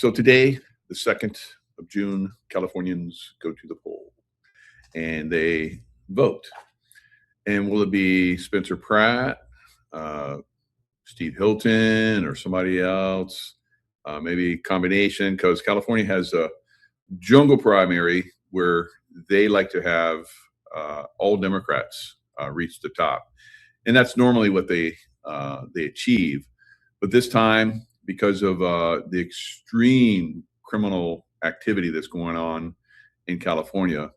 So today, the 2nd of June, Californians go to the poll and they vote. And will it be Spencer Pratt, uh, Steve Hilton, or somebody else? Maybe a combination, because California has a jungle primary where they like to have all Democrats reach the top, and that's normally what they achieve. But this time, because of the extreme criminal activity that's going on in California,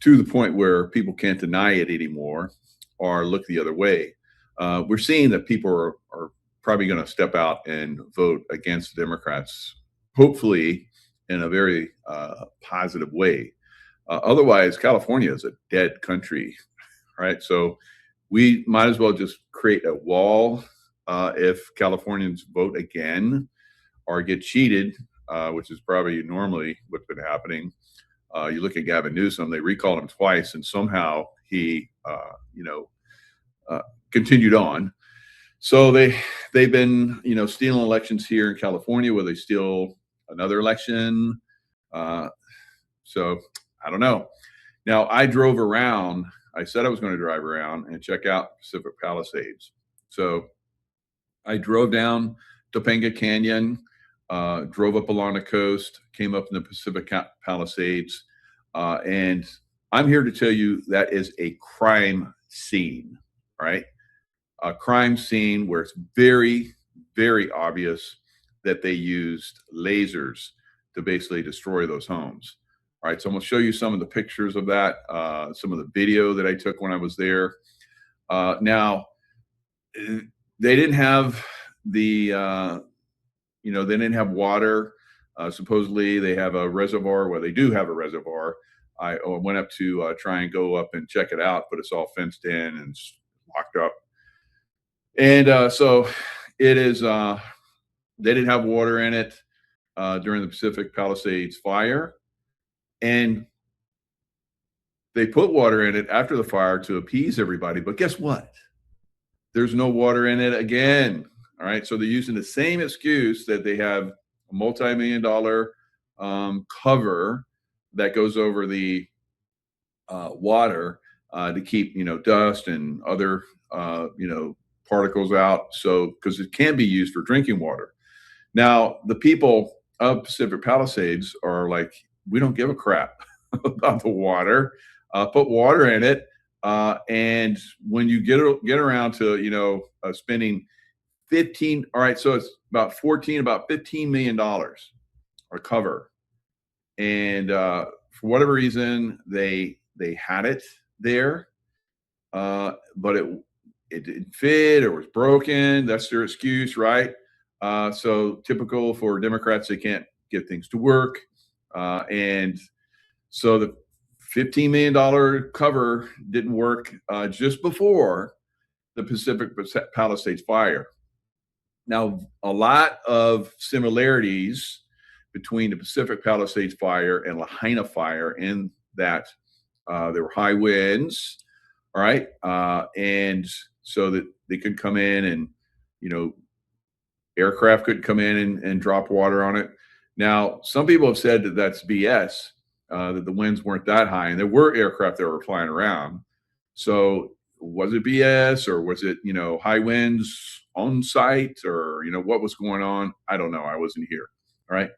to the point where people can't deny it anymore or look the other way, we're seeing that people are probably going to step out and vote against the Democrats, hopefully in a very positive way. Otherwise, California is a dead country, right? So we might as well just create a wall if Californians vote again or get cheated, which is probably normally what's been happening. You look at Gavin Newsom; they recalled him twice, and somehow he, continued on. So they've been, stealing elections here in California. Will they steal another election? So I don't know. Now I drove around. I said I was going to drive around and check out Pacific Palisades. So I drove down Topanga Canyon, drove up along the coast, came up in the Pacific Palisades, and I'm here to tell you that is a crime scene, right? A crime scene where it's very, very obvious that they used lasers to basically destroy those homes. All right, so I'm going to show you some of the pictures of that, some of the video that I took when I was there. Now, they didn't have they didn't have water. Supposedly, they have a reservoir. Well, they do have a reservoir. I went up to try and go up and check it out, but it's all fenced in and locked up. And so it is. They didn't have water in it during the Pacific Palisades fire, and they put water in it after the fire to appease everybody. But guess what? There's no water in it again. All right. So they're using the same excuse that they have a multi-million-dollar cover that goes over the water to keep, dust and other, particles out. So, because it can be used for drinking water. Now, the people of Pacific Palisades are like, we don't give a crap about the water. Put water in it. And when you get around to, spending 15, all right, so it's about $15 million or cover. And for whatever reason, they had it there, but it didn't fit or was broken. That's their excuse, right? So typical for Democrats, they can't get things to work. And so the $15 million cover didn't work just before the Pacific Palisades fire. Now, a lot of similarities between the Pacific Palisades fire and Lahaina fire in that there were high winds, all right, and so that they could come in and, aircraft could come in and drop water on it. Now, some people have said that that's BS, that the winds weren't that high, and there were aircraft that were flying around. So was it BS, or was it, high winds on site, or, what was going on? I don't know. I wasn't here. All right.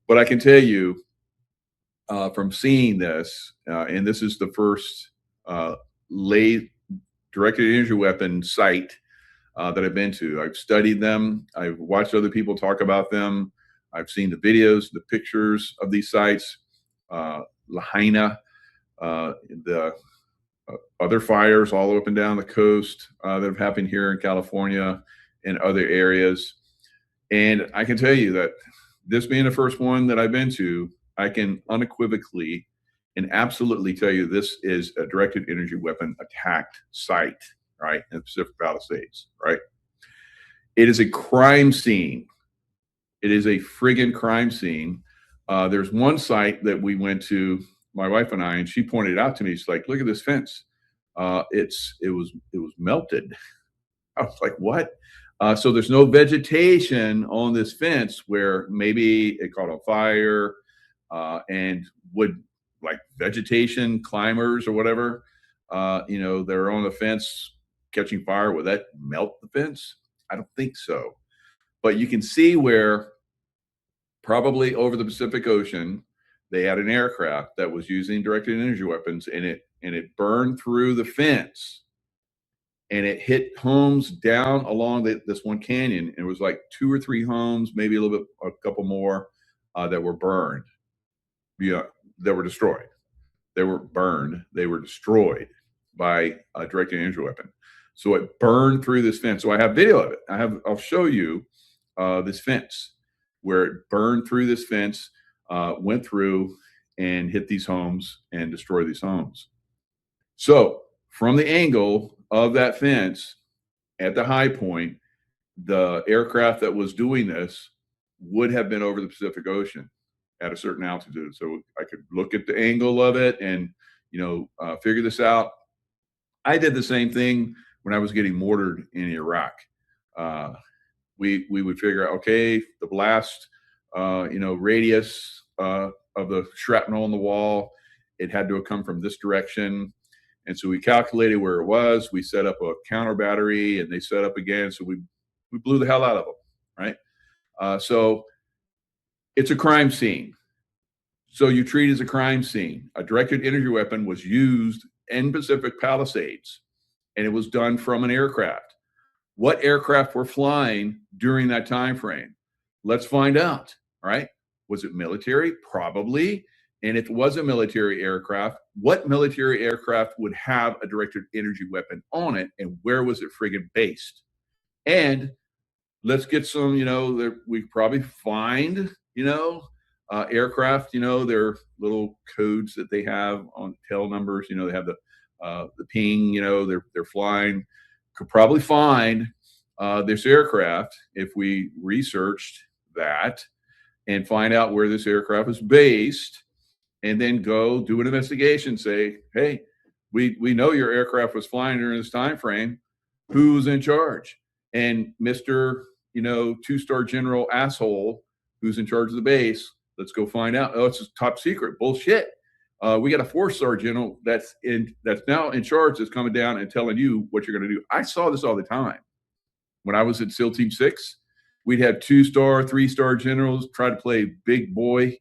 But I can tell you from seeing this, and this is the first directed energy weapon site that I've been to. I've studied them. I've watched other people talk about them. I've seen the videos, the pictures of these sites. Lahaina, the other fires all up and down the coast that have happened here in California and other areas. And I can tell you that this being the first one that I've been to, I can unequivocally and absolutely tell you this is a directed energy weapon attacked site, right, in the Pacific Palisades, right? It is a crime scene. It is a friggin' crime scene. There's one site that we went to, my wife and I, and she pointed out to me, she's like, look at this fence. It was melted. I was like, what? So there's no vegetation on this fence where maybe it caught on fire, and would, like, vegetation climbers or whatever, they're on the fence catching fire. Would that melt the fence? I don't think so. But you can see where probably over the Pacific Ocean, they had an aircraft that was using directed energy weapons, and it burned through the fence, and it hit homes down along this one canyon. It was like two or three homes, maybe a little bit, a couple more, that were burned. Yeah, that were destroyed. They were burned. They were destroyed by a directed energy weapon. So it burned through this fence. So I have video of it. I'll show you this fence where it burned through this fence, went through and hit these homes and destroyed these homes. So from the angle of that fence at the high point, the aircraft that was doing this would have been over the Pacific Ocean at a certain altitude. So I could look at the angle of it and, figure this out. I did the same thing when I was getting mortared in Iraq. We would figure out, okay, the blast, radius of the shrapnel on the wall, it had to have come from this direction. And so we calculated where it was. We set up a counter battery, and they set up again. So we blew the hell out of them, right? So it's a crime scene. So you treat it as a crime scene. A directed energy weapon was used in Pacific Palisades, and it was done from an aircraft. What aircraft were flying during that time frame? Let's find out, right? Was it military? Probably. And if it was a military aircraft, what military aircraft would have a directed energy weapon on it, and where was it friggin' based? And let's get some, we probably find, aircraft, their little codes that they have on tail numbers, they have the ping, they're flying. Could probably find this aircraft if we researched that and find out where this aircraft is based, and then go do an investigation. Say, hey, we know your aircraft was flying during this time frame. Who's in charge? And Mr. Two-star general asshole who's in charge of the base, let's go find out. Oh, it's top secret. Bullshit. We got a 4-star general that's now in charge, that's coming down and telling you what you're going to do. I saw this all the time when I was at SEAL Team 6. We'd have 2-star, 3-star generals try to play big boy,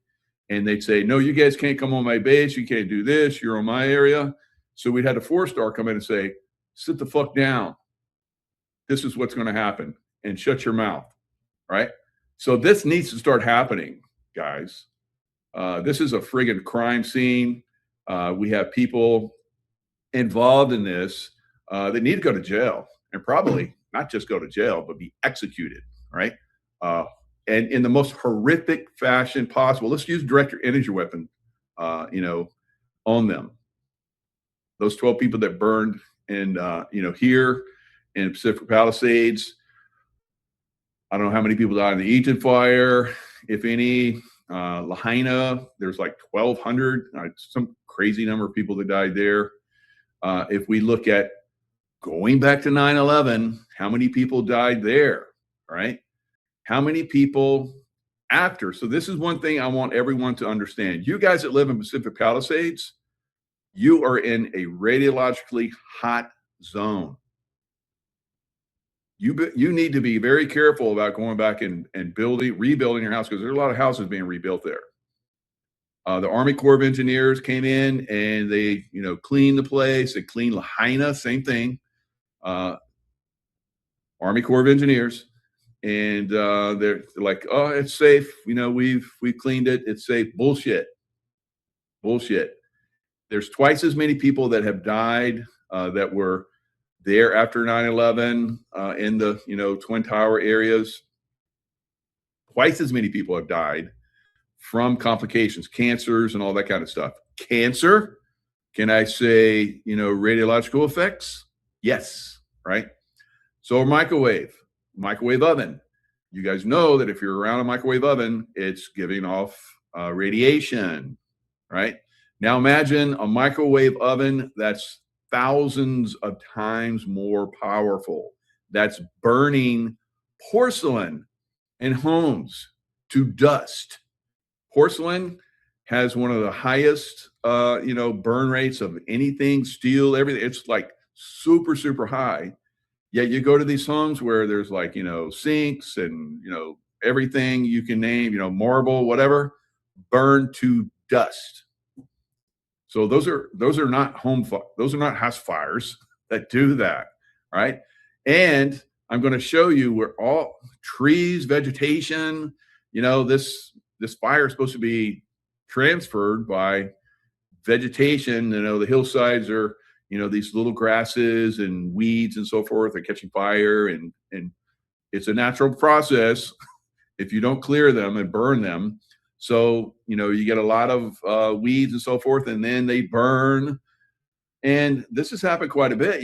and they'd say, no, you guys can't come on my base. You can't do this. You're on my area. So we'd had a 4-star come in and say, sit the fuck down. This is what's going to happen, and shut your mouth, right? So this needs to start happening, guys. This is a friggin' crime scene. We have people involved in this that need to go to jail, and probably not just go to jail, but be executed, right? And in the most horrific fashion possible. Let's use directed energy weapon, on them. Those 12 people that burned in, here in Pacific Palisades. I don't know how many people died in the Eaton fire, if any. Lahaina, there's like 1,200, some crazy number of people that died there. If we look at going back to 9/11, how many people died there, right? How many people after? So this is one thing I want everyone to understand. You guys that live in Pacific Palisades, you are in a radiologically hot zone. You need to be very careful about going back and rebuilding your house, because there's a lot of houses being rebuilt there. The Army Corps of Engineers came in and they, cleaned the place. They cleaned Lahaina, same thing. Army Corps of Engineers, and they're like, oh, it's safe. We've cleaned it. It's safe. Bullshit. There's twice as many people that have died that were there after 9/11 in the Twin Tower areas. Twice as many people have died from complications, cancers, and all that kind of stuff. Cancer, can I say, radiological effects? Yes, right? So microwave oven. You guys know that if you're around a microwave oven, it's giving off radiation, right? Now imagine a microwave oven that's thousands of times more powerful, that's burning porcelain and homes to dust. Porcelain has one of the highest, burn rates of anything, steel, everything. It's like super, super high. Yet you go to these homes where there's like, sinks and, everything you can name, marble, whatever, burned to dust. So those are not those are not house fires that do that, right? And I'm going to show you where all trees, vegetation, this fire is supposed to be transferred by vegetation. The hillsides are, these little grasses and weeds and so forth are catching fire, and it's a natural process if you don't clear them and burn them. So, you get a lot of weeds and so forth, and then they burn. And this has happened quite a bit,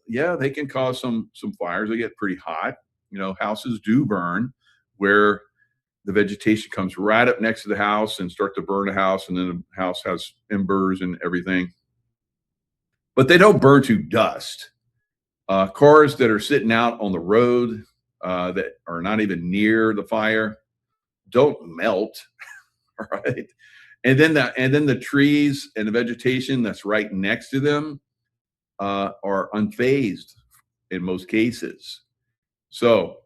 Yeah, they can cause some fires. They get pretty hot. Houses do burn where the vegetation comes right up next to the house and start to burn the house, and then the house has embers and everything. But they don't burn to dust. Cars that are sitting out on the road that are not even near the fire don't melt. All right. And then the trees and the vegetation that's right next to them are unfazed in most cases. So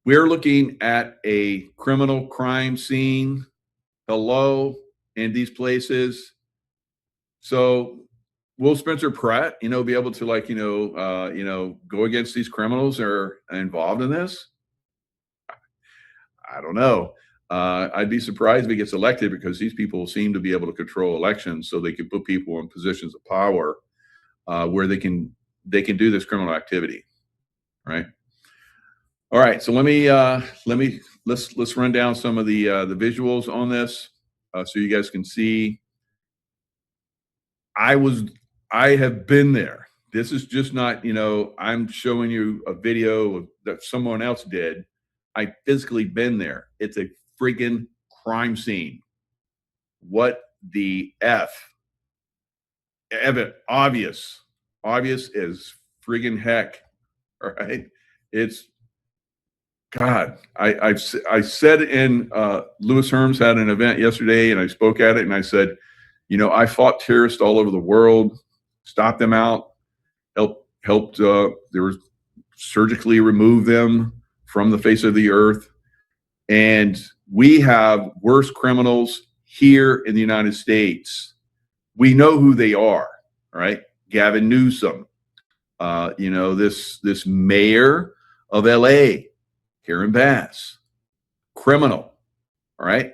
we're looking at a criminal crime scene. Hello, in these places. So will Spencer Pratt, be able to go against these criminals that are involved in this? I don't know. I'd be surprised if he gets elected, because these people seem to be able to control elections, so they can put people in positions of power where they can do this criminal activity, right? All right, so let's run down some of the visuals on this so you guys can see. I have been there. This is just not, I'm showing you a video that someone else did. I physically been there. It's a friggin' crime scene. What the F? Obvious as friggin' heck. All right. It's God. I said in Louis Herms had an event yesterday, and I spoke at it, and I said, I fought terrorists all over the world, stopped them out, helped there was surgically remove them from the face of the earth. And we have worse criminals here in the United States. We know who they are, right? Gavin Newsom, this mayor of LA, Karen Bass, criminal, all right?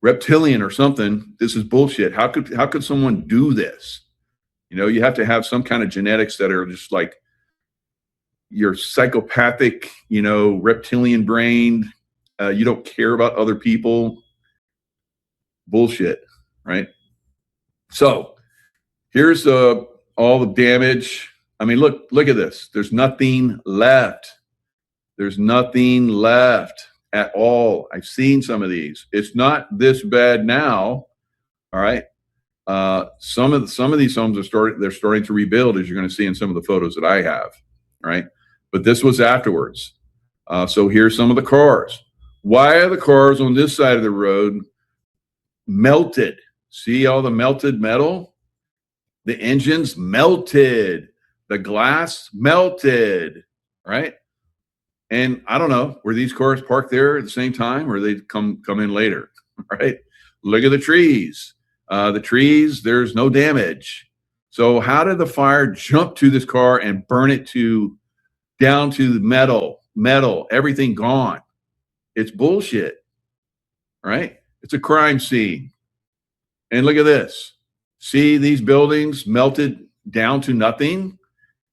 Reptilian or something. This is bullshit. How could someone do this? You have to have some kind of genetics that are just like your psychopathic, reptilian brain. You don't care about other people. Bullshit, right? So here's all the damage. I mean, look at this. There's nothing left. There's nothing left at all. I've seen some of these. It's not this bad now. All right. Some of these homes they're starting to rebuild, as you're going to see in some of the photos that I have. Right. But this was afterwards. So here's some of the cars. Why are the cars on this side of the road melted? See all the melted metal? The engines melted. The glass melted. Right. And I don't know, were these cars parked there at the same time, or they come in later? Right. Look at the trees. The trees, there's no damage. So how did the fire jump to this car and burn it down to the metal, everything gone? It's bullshit, right? It's a crime scene. And look at this. See these buildings melted down to nothing?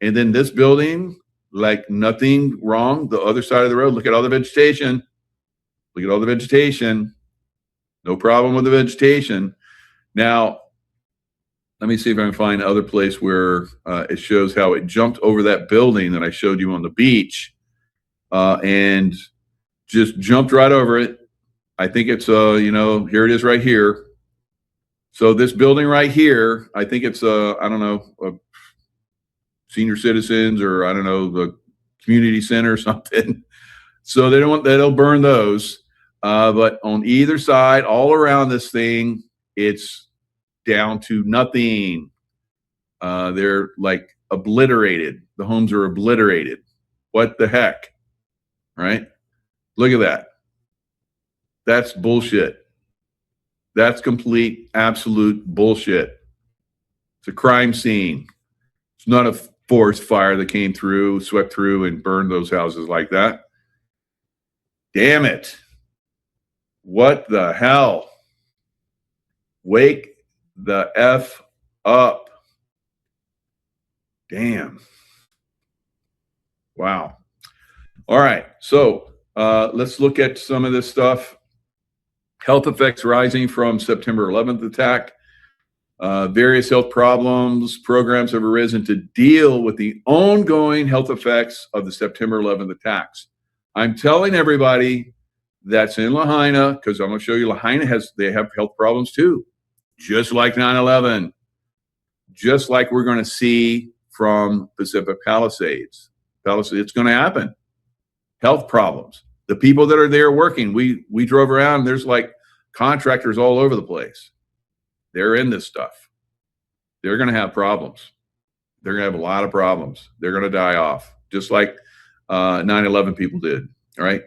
And then this building, like nothing wrong. The other side of the road, look at all the vegetation. Look at all the vegetation. No problem with the vegetation. Now, let me see if I can find another place where it shows how it jumped over that building that I showed you on the beach and just jumped right over it. I think it's, here it is right here. So this building right here, I think it's, I don't know, senior citizens, or I don't know, the community center or something. So they'll burn those. But on either side, all around this thing, it's down to nothing. They're like obliterated. The homes are obliterated. What the heck? Right? Look at that. That's bullshit. That's complete, absolute bullshit. It's a crime scene. It's not a forest fire that came through, swept through, and burned those houses like that. Damn it. What the hell? Wake the F up. Damn. Wow. All right. So let's look at some of this stuff. Health effects rising from September 11th attack. Various health programs have arisen to deal with the ongoing health effects of the September 11th attacks. I'm telling everybody that's in Lahaina, because I'm going to show you Lahaina they have health problems too, just like 9/11, just like we're going to see from Pacific Palisades. It's going to happen. Health problems. The people that are there working, we drove around, there's like contractors all over the place. They're in this stuff. They're going to have problems. They're going to have a lot of problems. They're going to die off, just like 9/11 people did. All right.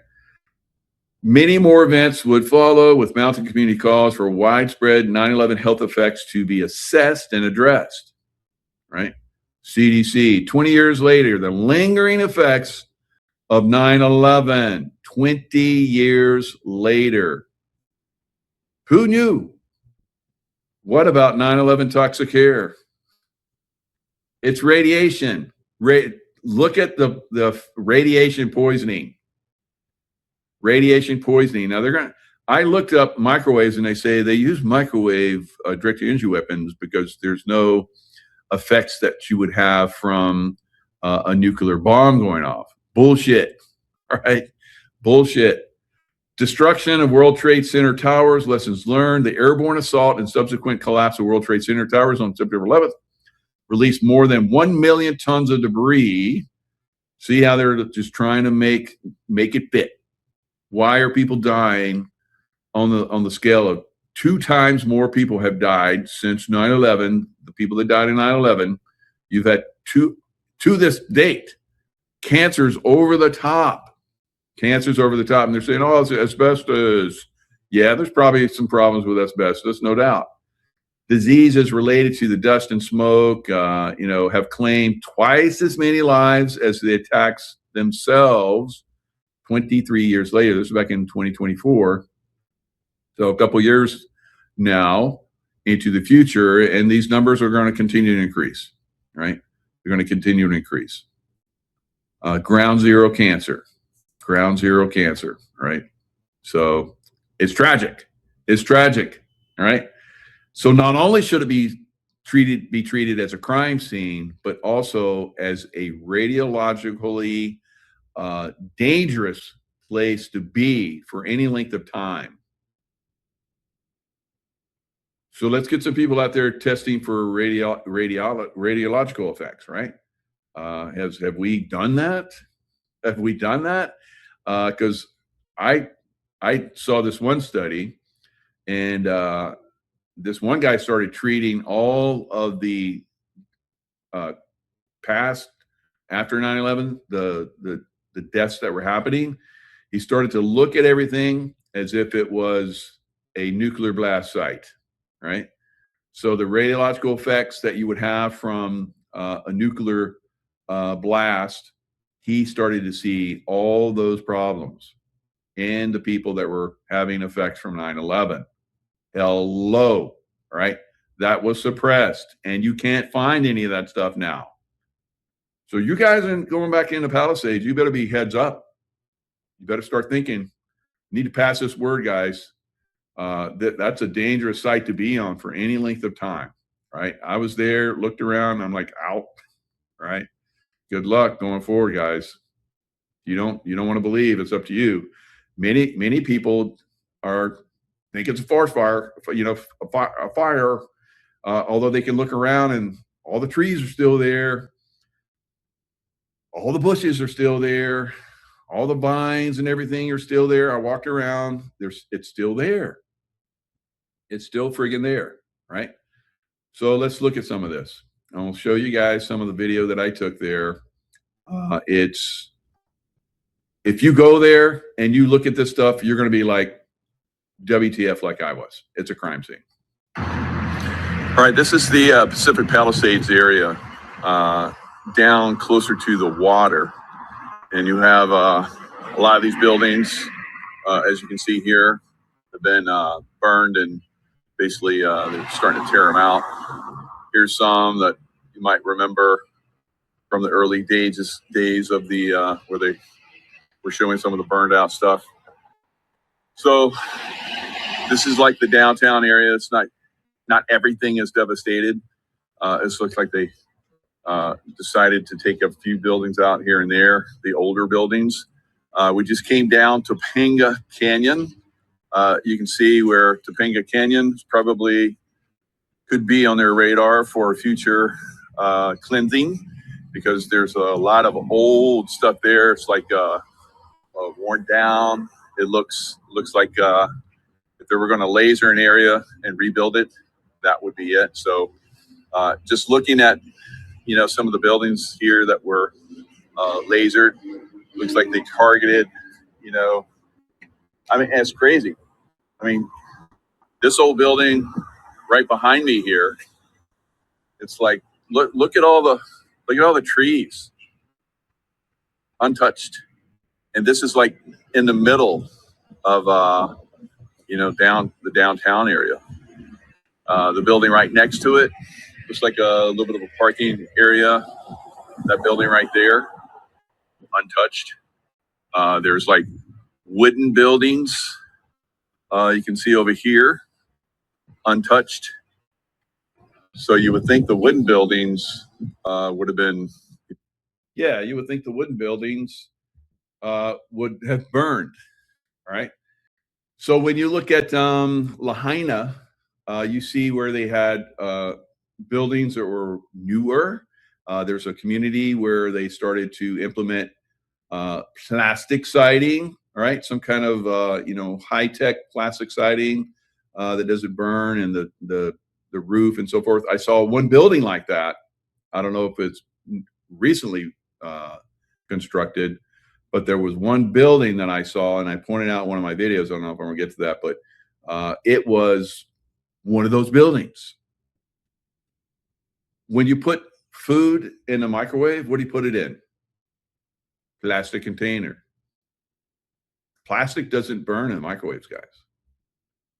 Many more events would follow, with mounting community calls for widespread 9/11 health effects to be assessed and addressed. Right. CDC, 20 years later, the lingering effects of 9/11, 20 years later. Who knew? What about 9/11 toxic air? It's radiation. Look at the radiation poisoning. Radiation poisoning. Now I looked up microwaves, and they say they use microwave direct-to-energy weapons because there's no effects that you would have from a nuclear bomb going off. Bullshit. All right. Bullshit. Destruction of World Trade Center towers, lessons learned. The airborne assault and subsequent collapse of World Trade Center towers on September 11th released more than 1 million tons of debris. See how they're just trying to make it fit. Why are people dying on the scale of 2 times more people have died since 9/11? The people that died in 9/11, you've had to this date, cancers over the top. Cancers over the top, and they're saying, oh, it's asbestos. Yeah, there's probably some problems with asbestos, no doubt. Diseases related to the dust and smoke, have claimed twice as many lives as the attacks themselves 23 years later. This is back in 2024. So a couple years now into the future, and these numbers are going to continue to increase, right? They're going to continue to increase. Ground zero cancer. Ground zero cancer, right? So it's tragic. It's tragic, all right? So not only should it be treated as a crime scene, but also as a radiologically dangerous place to be for any length of time. So let's get some people out there testing for radiological effects, right? Have we done that? Have we done that? Because I saw this one study, and this one guy started treating all of the past after 9/11, the deaths that were happening. He started to look at everything as if it was a nuclear blast site, right? So the radiological effects that you would have from a nuclear blast, he started to see all those problems in the people that were having effects from 9/11. Hello, right? That was suppressed, and you can't find any of that stuff now. So you guys are going back into Palisades, you better be heads up. You better start thinking. You need to pass this word, guys. That's a dangerous site to be on for any length of time, right? I was there, looked around, I'm like, out, right? Good luck going forward, guys. You don't want to believe, it's up to you. Many people think it's a forest fire, a fire, although they can look around and all the trees are still there, all the bushes are still there, All the vines and everything are still there. I walked around. It's still there. It's still friggin' there, right? So let's look at some of this. I'll show you guys some of the video that I took there. It's if you go there and you look at this stuff, you're going to be like WTF, like I was. It's a crime scene. All right, this is the Pacific Palisades area, down closer to the water, and you have a lot of these buildings, as you can see here, have been burned, and basically they're starting to tear them out. Here's some that you might remember from the early days of the where they were showing some of the burned out stuff. So this is like the downtown area. It's not everything is devastated. It looks like they decided to take a few buildings out here and there, the older buildings. We just came down to Topanga Canyon. You can see where Topanga Canyon probably could be on their radar for future cleansing, because there's a lot of old stuff there. It's like worn down. It looks like if they were going to laser an area and rebuild it, that would be it. So just looking at some of the buildings here that were lasered, looks like they targeted. I mean, it's crazy. I mean, this old building right behind me here, it's like look at all the trees untouched, and this is like in the middle of down the downtown area. The building right next to it looks like a little bit of a parking area. That building right there, untouched. There's like wooden buildings you can see over here, untouched. So you would think the wooden buildings would have been, yeah, you would think the wooden buildings would have burned, right? So when you look at Lahaina, you see where they had buildings that were newer. There's a community where they started to implement plastic siding, right? Some kind of high-tech plastic siding that doesn't burn, and the roof and so forth. I saw one building like that. I don't know if it's recently constructed, but there was one building that I saw, and I pointed out in one of my videos. I don't know if I'm gonna get to that, but it was one of those buildings. When you put food in a microwave, what do you put it in? Plastic container. Plastic doesn't burn in microwaves, guys.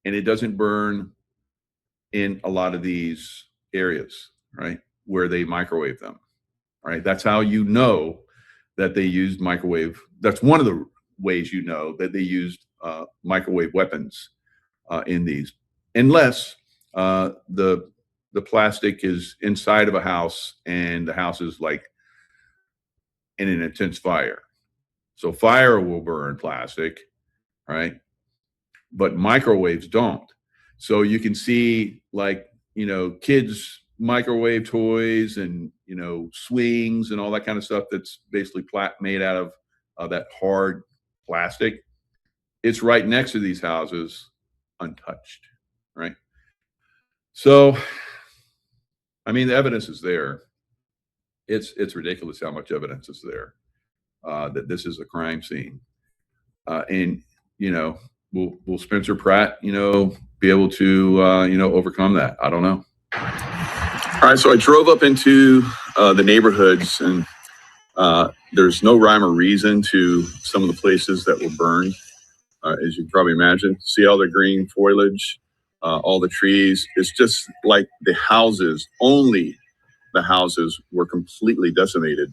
And it doesn't burn in a lot of these areas, right, where they microwave them, right? That's how you know that they used microwave. That's one of the ways you know that they used microwave weapons in these, unless the plastic is inside of a house and the house is like in an intense fire. So fire will burn plastic, right? But microwaves don't. So you can see kids microwave toys and swings and all that kind of stuff that's basically made out of that hard plastic. It's right next to these houses, untouched, right? So, I mean, the evidence is there. It's ridiculous how much evidence is there that this is a crime scene, and will Spencer Pratt be able to overcome that? I don't know. All right, so I drove up into the neighborhoods, and there's no rhyme or reason to some of the places that were burned, as you can probably imagine. See all the green foliage, all the trees. It's just like the houses, only the houses were completely decimated.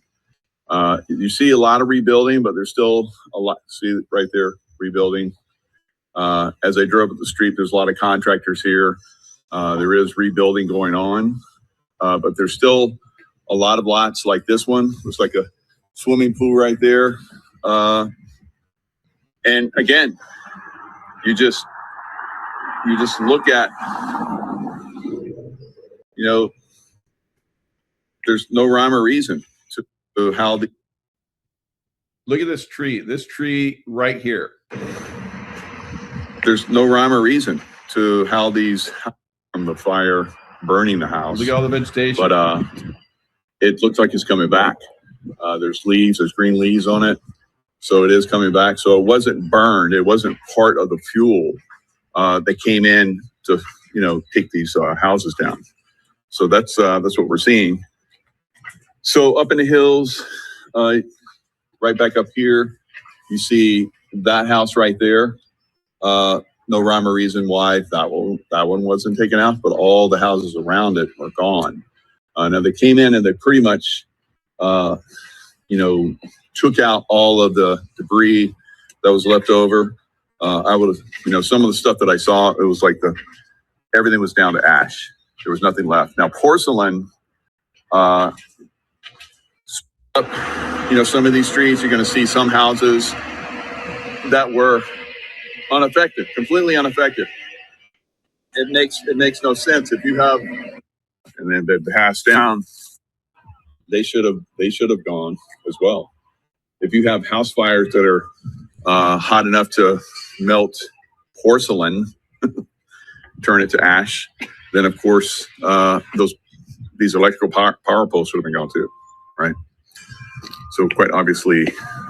You see a lot of rebuilding, but there's still a lot. See right there, rebuilding. As I drove up the street, there's a lot of contractors here. There is rebuilding going on, but there's still a lot of lots like this one. Looks like a swimming pool right there. And again, you just look at, there's no rhyme or reason to how Look at this tree. This tree right here. There's no rhyme or reason to how these from the fire burning the house. Look at all the vegetation. But it looks like it's coming back. There's leaves. There's green leaves on it. So it is coming back. So it wasn't burned. It wasn't part of the fuel that came in to, take these houses down. So that's what we're seeing. So up in the hills, right back up here, you see that house right there. No rhyme or reason why that one wasn't taken out, but all the houses around it are gone. Now they came in and they pretty much, took out all of the debris that was left over. I would have, some of the stuff that I saw, it was like everything was down to ash. There was nothing left. Now porcelain, some of these streets, you're going to see some houses that were unaffected, completely unaffected. It makes no sense. If you have, and then they passed down, they should have gone as well. If you have house fires that are hot enough to melt porcelain, turn it to ash, then of course these electrical power poles should have been gone too, right? So quite obviously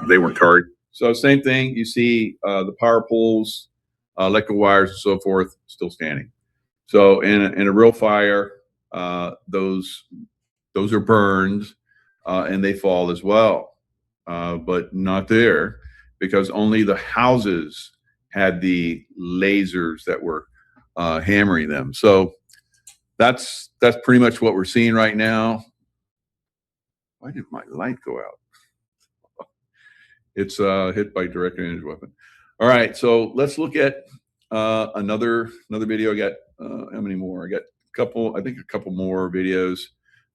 they weren't targeted. So same thing, you see the power poles, electrical wires and so forth still standing. So in a real fire, those are burned and they fall as well, but not there because only the houses had the lasers that were hammering them. So that's pretty much what we're seeing right now. Why did my light go out? It's hit by direct energy weapon. All right, so let's look at another video. I got how many more? I got a couple more videos.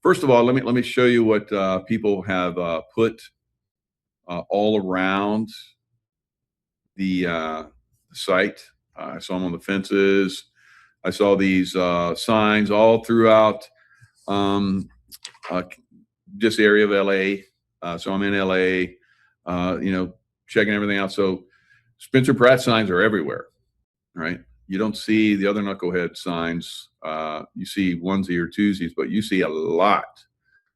First of all, let me show you what people have put all around the site. I saw them on the fences. I saw these signs all throughout this area of LA. So I'm in LA, checking everything out. So Spencer Pratt signs are everywhere, right? You don't see the other knucklehead signs. You see onesie or twosies, but you see a lot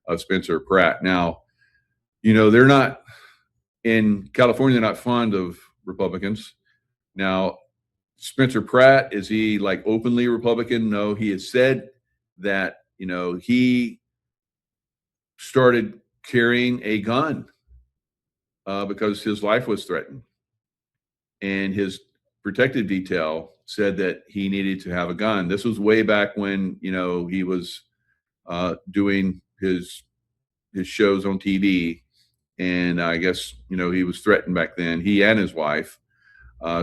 of Spencer Pratt. Now, they're not in California, they're not fond of Republicans. Now, Spencer Pratt, is he like openly Republican? No, he has said that, he started carrying a gun because his life was threatened. And his protective detail said that he needed to have a gun. This was way back when, he was doing his shows on TV. And I guess, he was threatened back then, he and his wife.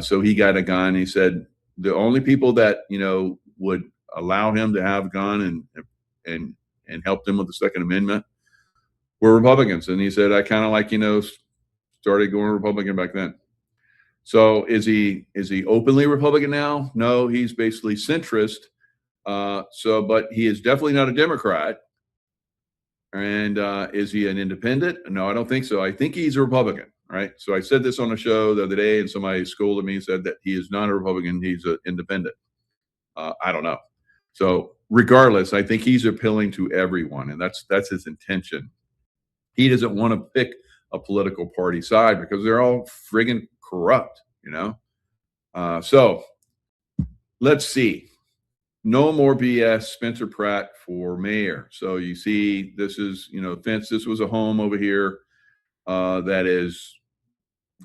So he got a gun. He said the only people that, would allow him to have a gun and help them with the Second Amendment were Republicans. And he said, I kind of started going Republican back then. So is he openly Republican now? No, he's basically centrist. But he is definitely not a Democrat. And is he an independent? No, I don't think so. I think he's a Republican, right? So I said this on a show the other day, and somebody scolded me and said that he is not a Republican, he's an independent. I don't know. So regardless, I think he's appealing to everyone, and that's his intention. He doesn't want to pick a political party side because they're all friggin' corrupt, So let's see. No more BS. Spencer Pratt for mayor. So you see, this is, fence. This was a home over here that is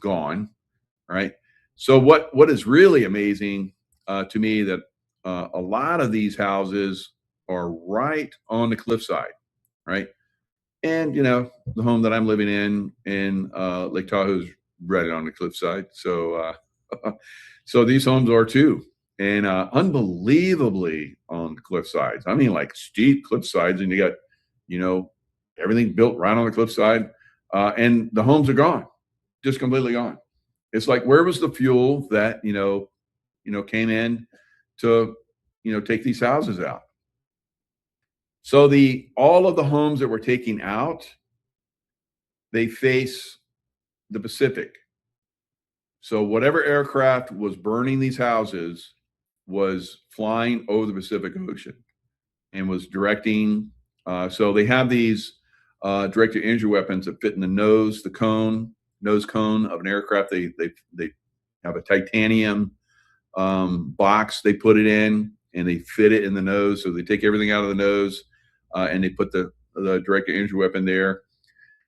gone, right? So what is really amazing to me that a lot of these houses are right on the cliffside, right? And the home that I'm living in Lake Tahoe is right on the cliffside. So so these homes are too. And unbelievably on the cliff sides. I mean, like steep cliff sides, and you got, everything built right on the cliffside, and the homes are gone, just completely gone. It's like, where was the fuel that came in to take these houses out? So all of the homes that we're taking out, they face the Pacific. So whatever aircraft was burning these houses was flying over the Pacific Ocean and was directing. So they have these directed energy weapons that fit in the nose cone of an aircraft. They have a titanium box they put it in, and they fit it in the nose. So they take everything out of the nose, and they put the directed energy weapon there,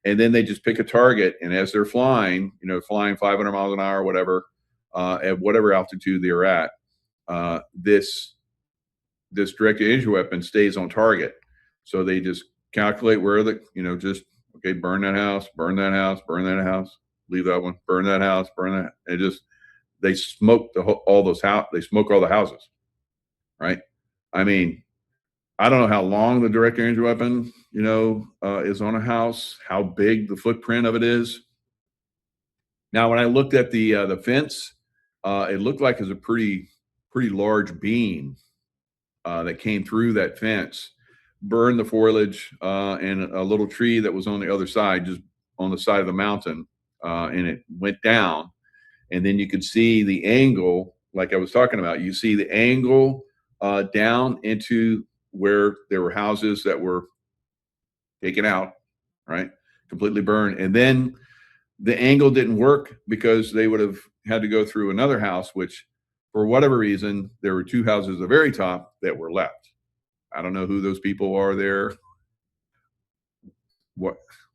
and then they just pick a target. And as they're flying, flying 500 miles an hour, whatever, at whatever altitude they're at, this directed energy weapon stays on target. So they just calculate where just okay, burn that house, burn that house, burn that house, leave that one, burn that house, burn that. It just they smoke all those they smoke all the houses, right? I mean, I don't know how long the direct energy weapon, is on a house, how big the footprint of it is. Now, when I looked at the fence, it looked like it was a pretty large beam that came through that fence, burned the foliage and a little tree that was on the other side, just on the side of the mountain, and it went down. And then you could see the angle, like I was talking about. You see the angle down into where there were houses that were taken out, right? Completely burned. And then the angle didn't work because they would have had to go through another house, which for whatever reason, there were two houses at the very top that were left. I don't know who those people are there,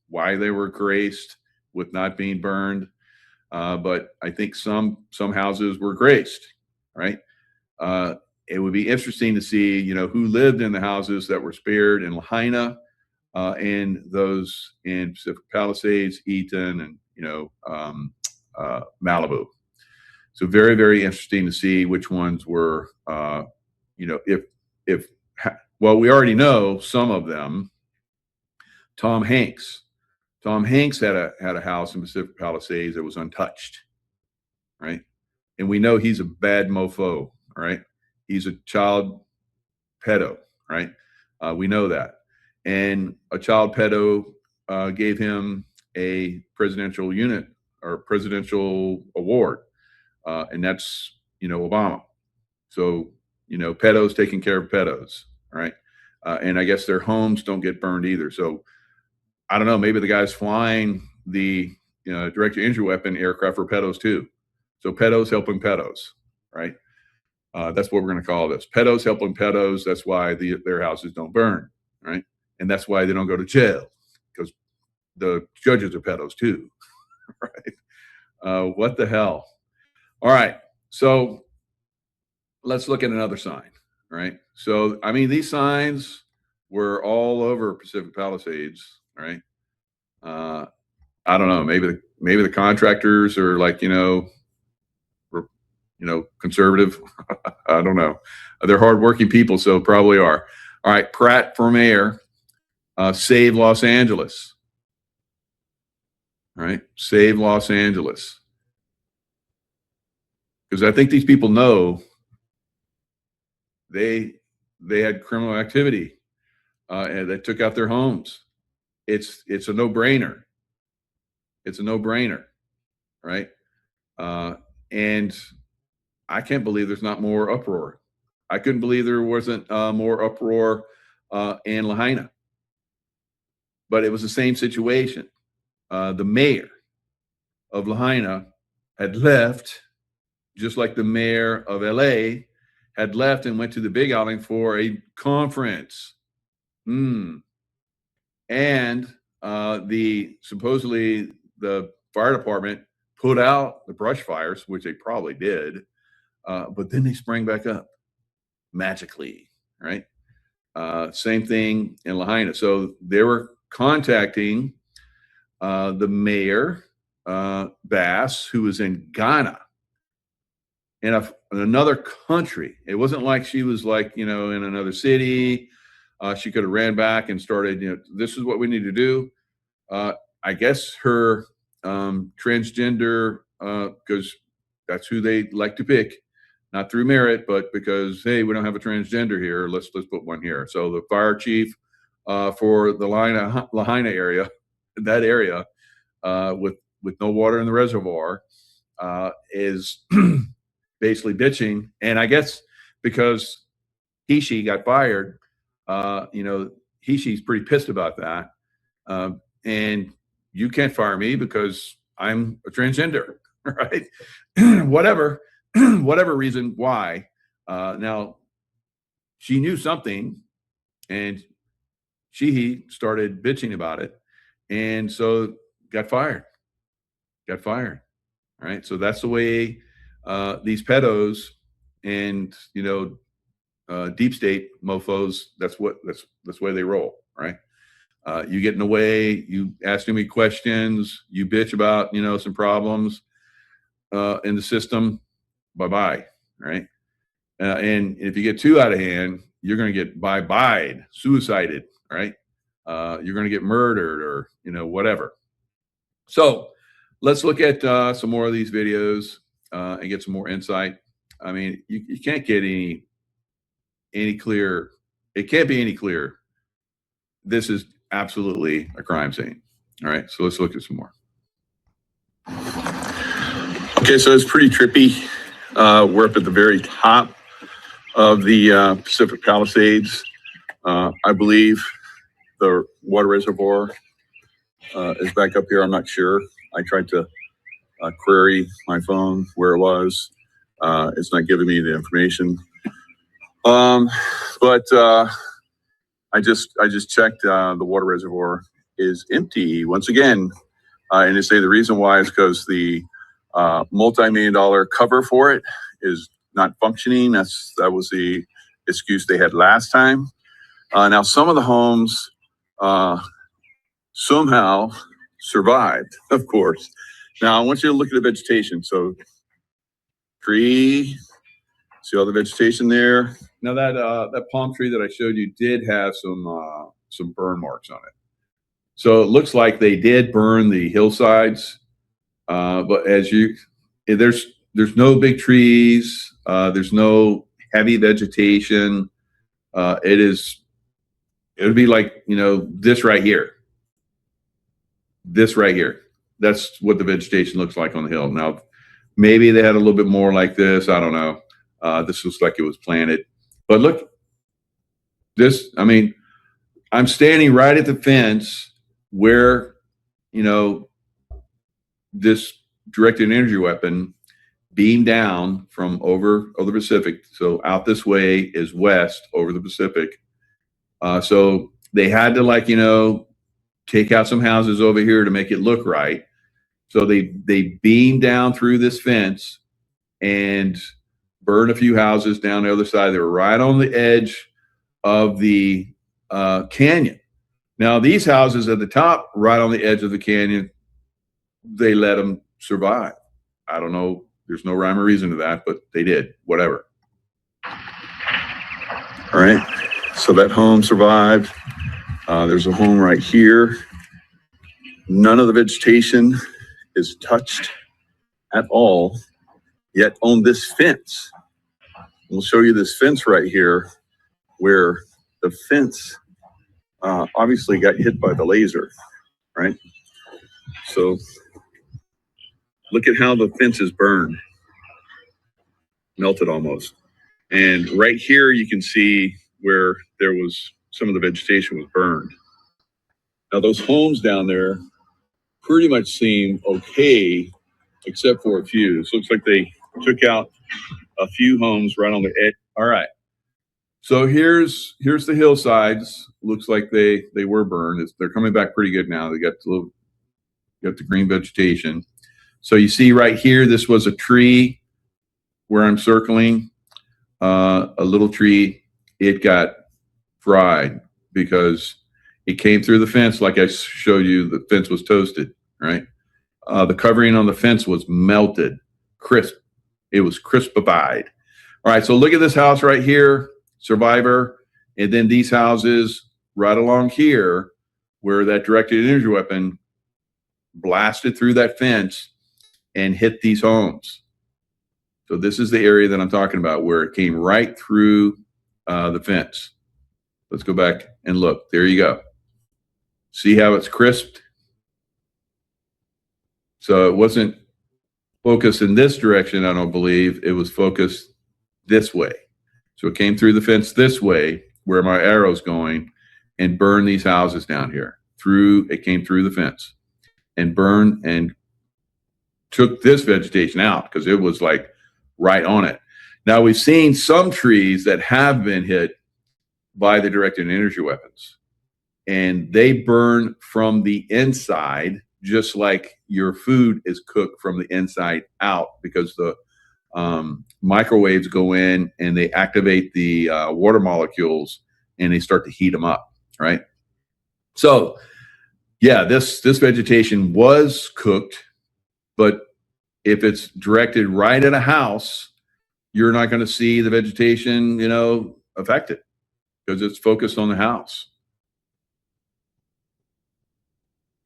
why they were graced with not being burned. But I think some houses were graced, right? It would be interesting to see, who lived in the houses that were spared in Lahaina, and those in Pacific Palisades, Eaton, and Malibu. So very, very interesting to see which ones were, if well, we already know some of them. Tom Hanks had a house in Pacific Palisades that was untouched, right? And we know he's a bad mofo, right? He's a child pedo, right? We know that. And a child pedo gave him a presidential unit or presidential award, and that's Obama. So pedos taking care of pedos, right? And I guess their homes don't get burned either. So I don't know. Maybe the guys flying the direct energy weapon aircraft for pedos too. So pedos helping pedos, right? That's what we're going to call this. Pedos helping pedos. That's why their houses don't burn, right? And that's why they don't go to jail, because the judges are pedos too, right? What the hell? All right. So let's look at another sign, right? So, I mean, these signs were all over Pacific Palisades, right? I don't know. Maybe the contractors are like, conservative. I don't know. They're hardworking people, so probably are. All right, Pratt for mayor. Save Los Angeles. All right, save Los Angeles. Because I think these people know they had criminal activity and they took out their homes. It's a no-brainer. It's a no-brainer, right? And I can't believe there's not more uproar. I couldn't believe there wasn't more uproar in Lahaina. But it was the same situation. The mayor of Lahaina had left, just like the mayor of LA had left and went to the Big Island for a conference. And supposedly the fire department put out the brush fires, which they probably did, but then they sprang back up magically, right? Same thing in Lahaina. So they were contacting the mayor, Bass, who was in Ghana, in another country. It wasn't like she was like, in another city. She could have ran back and started, this is what we need to do. I guess her transgender, because that's who they like to pick, not through merit, but because, hey, we don't have a transgender here. Let's put one here. So the fire chief for the Lahaina area, that area, with with no water in the reservoir is basically bitching. And I guess because she got fired, she's pretty pissed about that. And you can't fire me because I'm a transgender, right? whatever reason why. Now she knew something, and he started bitching about it, and so got fired. All right, so that's the way these pedos and deep state mofos. That's the way they roll, right? You get in the way, you ask too many questions, you bitch about some problems in the system. Bye, right? And if you get too out of hand, you're going to get bye-byed, suicided, right? You're going to get murdered or whatever. So let's look at some more of these videos and get some more insight. I mean, you can't get any clear. It can't be any clearer. This is absolutely a crime scene. All right, so let's look at some more. Okay, so it's pretty trippy. We're up at the very top of the Pacific Palisades. I believe the water reservoir is back up here. I'm not sure. I tried to query my phone where it was. It's not giving me the information. But I just checked. The water reservoir is empty once again, and they say the reason why is because the multi-million-dollar cover for it is not functioning. That was the excuse they had last time. Now some of the homes somehow survived, of course. Now I want you to look at the vegetation. So tree, see all the vegetation there. Now that palm tree that I showed you did have some burn marks on it. So it looks like they did burn the hillsides, but there's no big trees. There's no heavy vegetation. It would be like this right here. This right here. That's what the vegetation looks like on the hill. Now, maybe they had a little bit more like this. I don't know. This looks like it was planted. But look, I mean, I'm standing right at the fence where, this directed energy weapon beamed down from over the Pacific. So out this way is west over the Pacific. So they had to take out some houses over here to make it look right. So they beamed down through this fence and burned a few houses down the other side. They were right on the edge of the canyon. Now these houses at the top, right on the edge of the canyon, they let them survive. I don't know. There's no rhyme or reason to that, but they did. Whatever. All right. So that home survived. There's a home right here. None of the vegetation is touched at all. Yet on this fence, we'll show you this fence right here, where the fence obviously got hit by the laser, right? So look at how the fence is burned, melted almost. And right here, you can see where there was some of the vegetation was burned. Now those homes down there pretty much seem okay, except for a few. So it looks like they took out a few homes right on the edge. All right. So here's the hillsides. Looks like they were burned. They're coming back pretty good now. They got the green vegetation. So you see right here, this was a tree where I'm circling, a little tree. It got fried because it came through the fence. Like I showed you, the fence was toasted, right? The covering on the fence was melted, crisp. It was crispified. All right, so look at this house right here, survivor, and then these houses right along here where that directed energy weapon blasted through that fence and hit these homes. So this is the area that I'm talking about where it came right through the fence. Let's go back and look. There you go. See how it's crisped? So it wasn't focused in this direction, I don't believe. It was focused this way. So it came through the fence this way, where my arrow's going, and burned these houses down here. It came through the fence and burned and took this vegetation out because it was like right on it. Now we've seen some trees that have been hit by the directed energy weapons, and they burn from the inside, just like your food is cooked from the inside out, because the microwaves go in and they activate the water molecules and they start to heat them up, right? So yeah, this vegetation was cooked, but if it's directed right at a house, you're not going to see the vegetation, affected because it's focused on the house.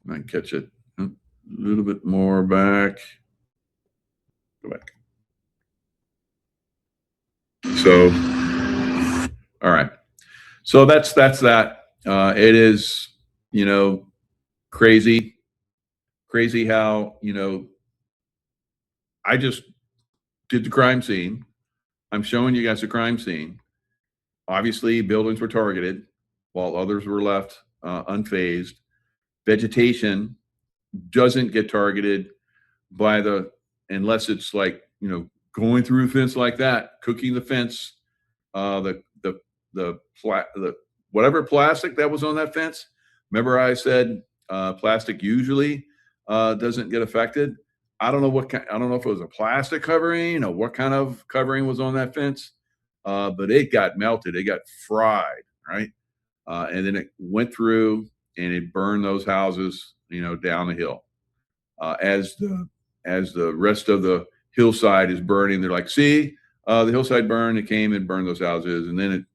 I can catch it a little bit more back. Go back. So, all right. So that's that. It is, crazy how, I just did the crime scene. I'm showing you guys the crime scene. Obviously, buildings were targeted while others were left unfazed. Vegetation doesn't get targeted unless it's like, going through a fence like that, cooking the fence, the whatever plastic that was on that fence. Remember I said plastic usually doesn't get affected. I don't know if it was a plastic covering or what kind of covering was on that fence, but it got melted. It got fried, right? And then it went through and it burned those houses, down the hill. As the rest of the hillside is burning, they're like, see, the hillside burned. It came and burned those houses, and then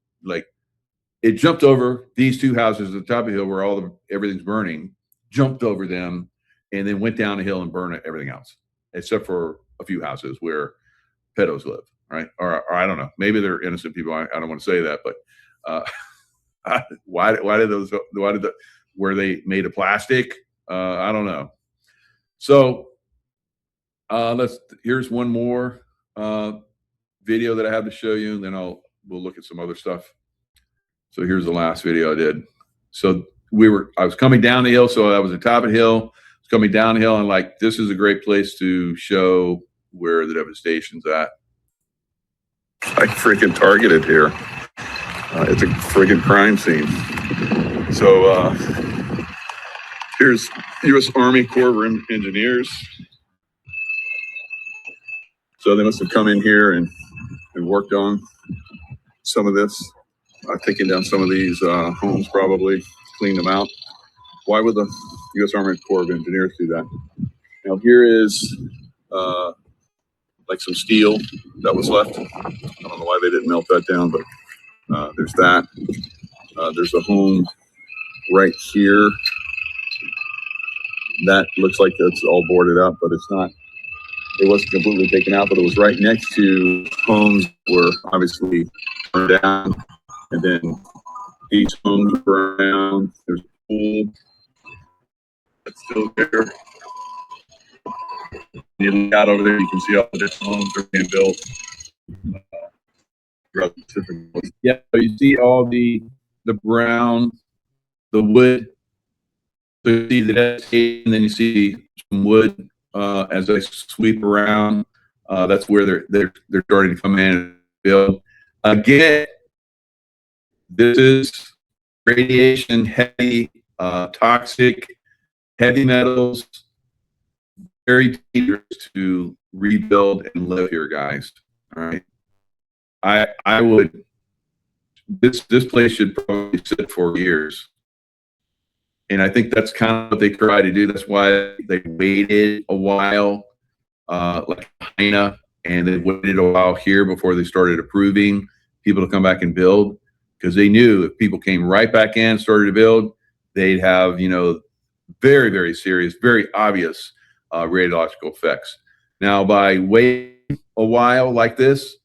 it jumped over these two houses at the top of the hill where everything's burning, jumped over them, and then went down the hill and burned everything else, except for a few houses where pedos live, right? Or I don't know, maybe they're innocent people. I don't want to say that, but were they made of plastic? I don't know. So here's one more video that I have to show you, and then we'll look at some other stuff. So here's the last video I did. So I was coming down the hill. So I was at the top of the hill, I was coming down the hill, and like, this is a great place to show where the devastation's at. I freaking targeted here. It's a friggin' crime scene. So here's U.S. Army Corps of Engineers. So they must have come in here and worked on some of this, taking down some of these homes, probably cleaned them out. Why would the U.S. Army Corps of Engineers do that? Now here is like some steel that was left. I don't know why they didn't melt that down, but there's that. There's a home right here. That looks like it's all boarded up, but it's not. It wasn't completely taken out, but it was right next to homes were obviously burned down. And then these homes were around. There's a pool that's still there. You look out over there, you can see all the different homes that are being built. Yeah, so you see all the brown, the wood. So you see the devastation, and then you see some wood as they sweep around. That's where they're starting to come in and build. Again, this is radiation heavy, toxic, heavy metals, very dangerous to rebuild and live here, guys. All right. I would, this place should probably sit for years. And I think that's kind of what they try to do. That's why they waited a while, like China, and they waited a while here before they started approving people to come back and build, because they knew if people came right back in, started to build, they'd have, very, very serious, very obvious radiological effects. Now, by waiting a while like this,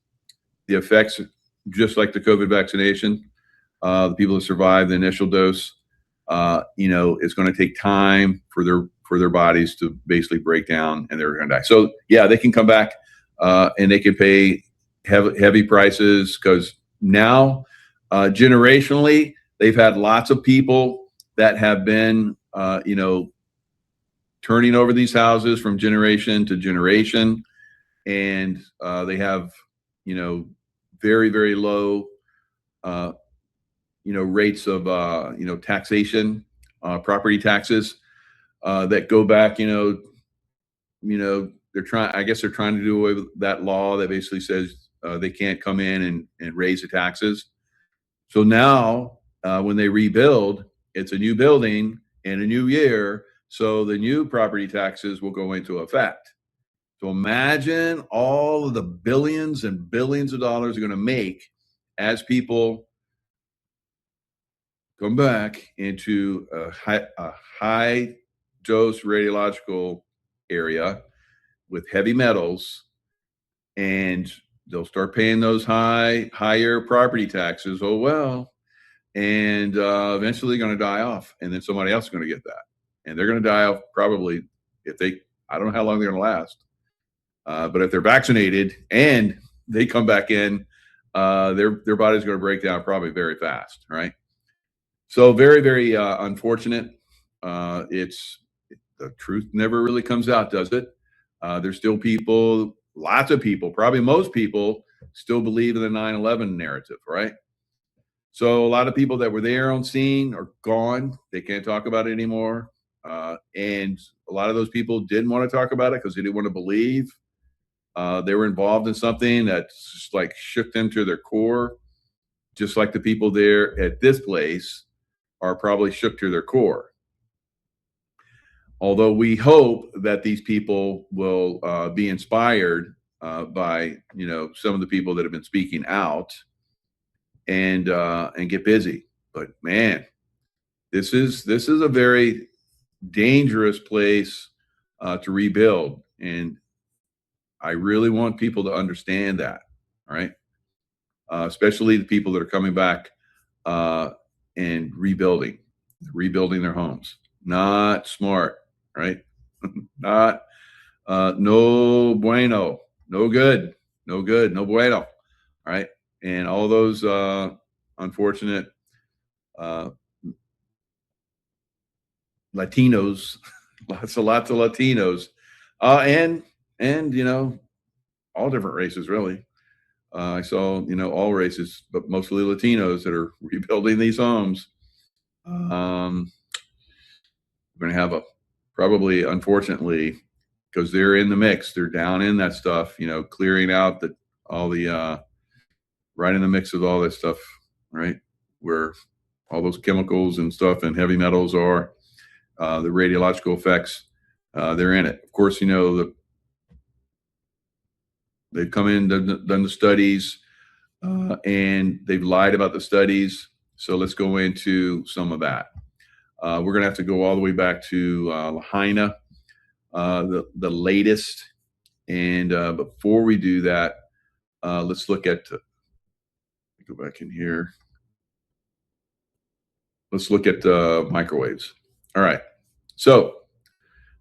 the effects, just like the COVID vaccination, the people that survived the initial dose, it's going to take time for their bodies to basically break down, and they're going to die. So yeah, they can come back, and they can pay heavy prices, because now, generationally, they've had lots of people that have been, turning over these houses from generation to generation, and they have, very, very low, uh, rates of, taxation, property taxes, that go back, they're trying, I guess they're trying to do away with that law that basically says they can't come in and raise the taxes. So now, when they rebuild, it's a new building and a new year. So the new property taxes will go into effect. So imagine all of the billions and billions of dollars they're going to make as people come back into a high dose radiological area with heavy metals, and they'll start paying those higher property taxes. Oh well, and eventually going to die off, and then somebody else is going to get that, and they're going to die off probably, if they, I don't know how long they're going to last, but if they're vaccinated and they come back in, their body's going to break down probably very fast, right? So very, very unfortunate. It's The truth never really comes out, does it? There's still people, lots of people, probably most people, still believe in the 9/11 narrative, right? So a lot of people that were there on scene are gone. They can't talk about it anymore. And a lot of those people didn't want to talk about it because they didn't want to believe. They were involved in something that just like shook them to their core, just like the people there at this place are probably shook to their core. Although we hope that these people will be inspired by some of the people that have been speaking out, and get busy. But man, this is a very dangerous place to rebuild, and I really want people to understand that. All right, especially the people that are coming back and rebuilding their homes. Not smart, right? Not no bueno, no good, no good, no bueno. All right, and all those unfortunate uh, Latinos, lots of Latinos, and all different races really. I saw all races, but mostly Latinos that are rebuilding these homes. We're going to have a probably, unfortunately, because they're in the mix, they're down in that stuff, clearing out all the right in the mix of all this stuff, right, where all those chemicals and stuff and heavy metals are, the radiological effects, they're in it. Of course, they've come in, done the studies, and they've lied about the studies. So let's go into some of that. We're going to have to go all the way back to Lahaina, the latest. And before we do that, let's look at, go back in here. Let's look at microwaves. All right. So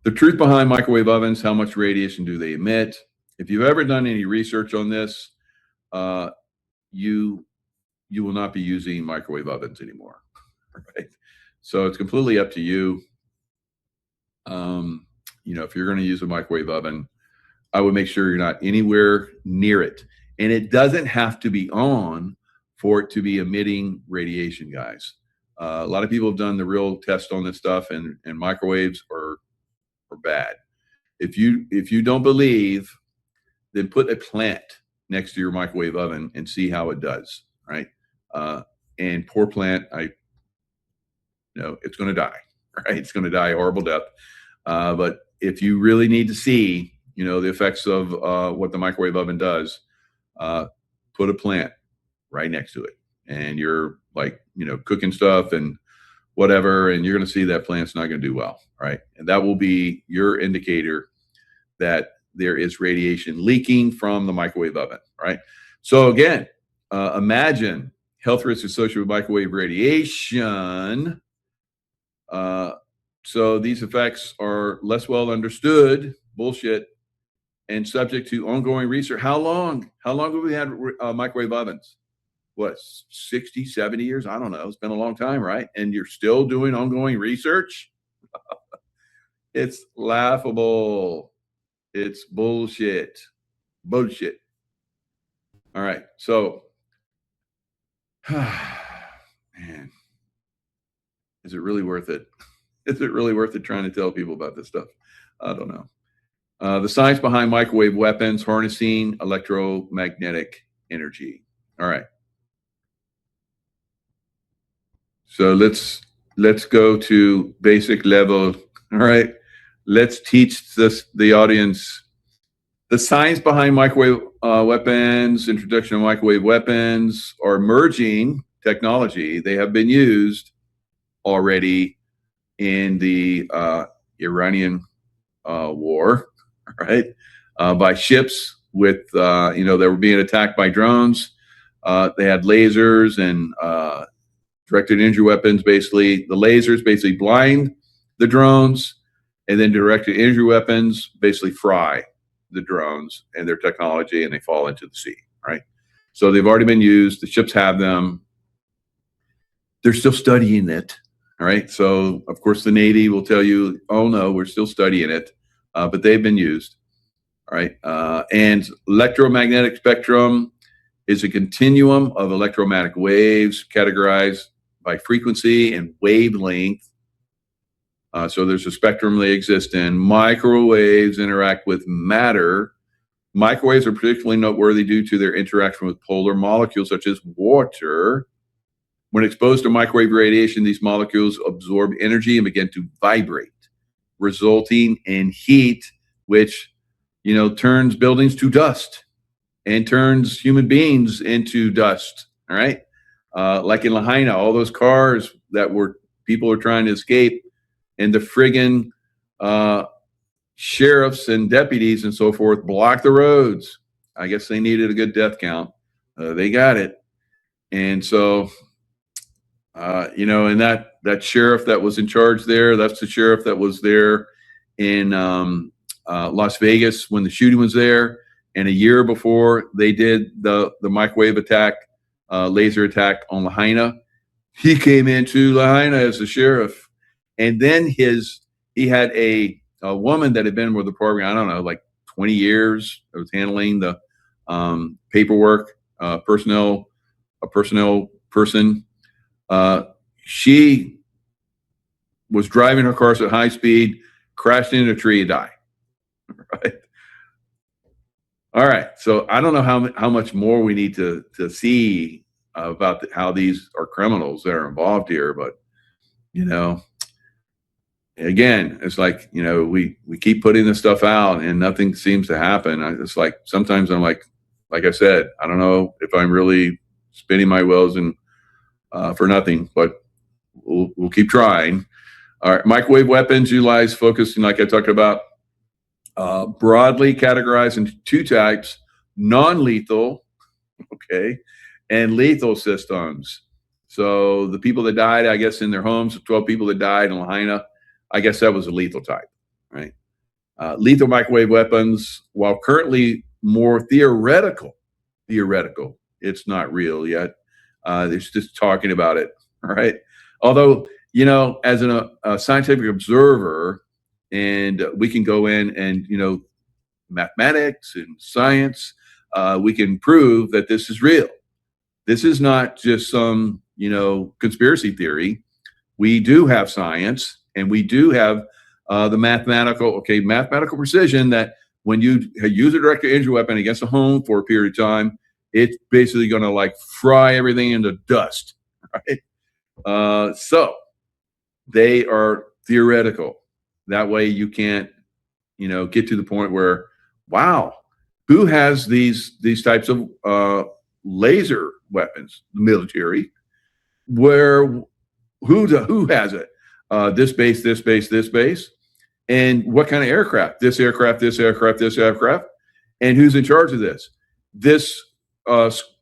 the truth behind microwave ovens: how much radiation do they emit? If you've ever done any research on this, you will not be using microwave ovens anymore. Right? So it's completely up to you. If you're going to use a microwave oven, I would make sure you're not anywhere near it. And it doesn't have to be on for it to be emitting radiation, guys. A lot of people have done the real test on this stuff, and microwaves are bad. If you don't believe, then put a plant next to your microwave oven and see how it does. Right? And poor plant, it's going to die. Right? It's going to die a horrible death. But if you really need to see, the effects of what the microwave oven does, put a plant right next to it, and you're like, cooking stuff and whatever, and you're going to see that plant's not going to do well, right? And that will be your indicator that there is radiation leaking from the microwave oven, right? So again, imagine health risks associated with microwave radiation. So these effects are less well understood, bullshit, and subject to ongoing research. How long? How long have we had microwave ovens? What, 60, 70 years? I don't know. It's been a long time, right? And you're still doing ongoing research? It's laughable. It's bullshit. Bullshit. All right. So, man, is it really worth it? Is it really worth it trying to tell people about this stuff? I don't know. The science behind microwave weapons, harnessing electromagnetic energy. All right. So let's go to basic level. All right. Let's teach the audience the science behind microwave weapons. Introduction of microwave weapons are emerging technology. They have been used already in the Iranian war, right? By ships with, they were being attacked by drones. They had lasers and directed energy weapons. Basically, the lasers basically blind the drones, and then directed energy weapons basically fry the drones and their technology, and they fall into the sea, right? So they've already been used. The ships have them. They're still studying it. All right. So, of course, the Navy will tell you, oh, no, we're still studying it. But they've been used. All right. And electromagnetic spectrum is a continuum of electromagnetic waves categorized by frequency and wavelength. So there's a spectrum they exist in. Microwaves interact with matter. Microwaves are particularly noteworthy due to their interaction with polar molecules such as water. When exposed to microwave radiation, these molecules absorb energy and begin to vibrate, resulting in heat, which, turns buildings to dust and turns human beings into dust. All right. Like in Lahaina, all those cars that people were trying to escape, and the friggin' sheriffs and deputies and so forth blocked the roads. I guess they needed a good death count. They got it. And so, and that sheriff that was in charge there, that's the sheriff that was there in Las Vegas when the shooting was there. And a year before they did the microwave attack, laser attack on Lahaina, he came into Lahaina as the sheriff. And then he had a woman that had been with the program, I don't know, like 20 years, that was handling the paperwork, personnel person. She was driving her cars at high speed, crashed into a tree, and died. Right. All right. So I don't know how much more we need to see about how these are criminals that are involved here, but again, it's like, we keep putting this stuff out and nothing seems to happen. It's like sometimes I'm like I said, I don't know if I'm really spinning my wheels and for nothing, but we'll keep trying. All right, microwave weapons utilize focusing, like I talked about, broadly categorized into two types: non-lethal, okay, and lethal systems. So the people that died, I guess, in their homes, 12 people that died in Lahaina, I guess that was a lethal type, right? Lethal microwave weapons, while currently more theoretical, it's not real yet. They're just talking about it, right? Although, as a scientific observer, and we can go in and, mathematics and science, we can prove that this is real. This is not just some, conspiracy theory. We do have science, and we do have the mathematical precision that when you use a directed energy weapon against a home for a period of time, it's basically going to fry everything into dust, right? So they are theoretical. That way you can't, get to the point where, wow, who has these types of laser weapons? The military. Where who has it? This base, this base, this base. And what kind of aircraft? This aircraft, this aircraft, this aircraft. And who's in charge of this? This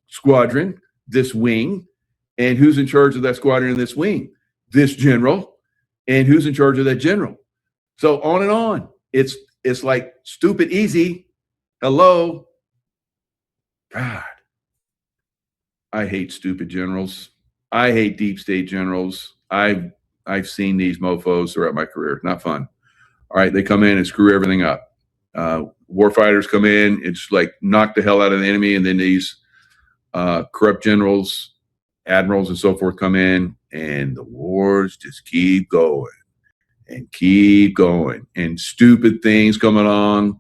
squadron, this wing. And who's in charge of that squadron and this wing? This general. And who's in charge of that general? So on and on. It's like stupid easy. Hello. God, I hate stupid generals. I hate deep state generals. I've seen these mofos throughout my career. Not fun. All right, they come in and screw everything up. Warfighters come in, it's like knock the hell out of the enemy, and then these corrupt generals, admirals, and so forth come in, and the wars just keep going and keep going, and stupid things come along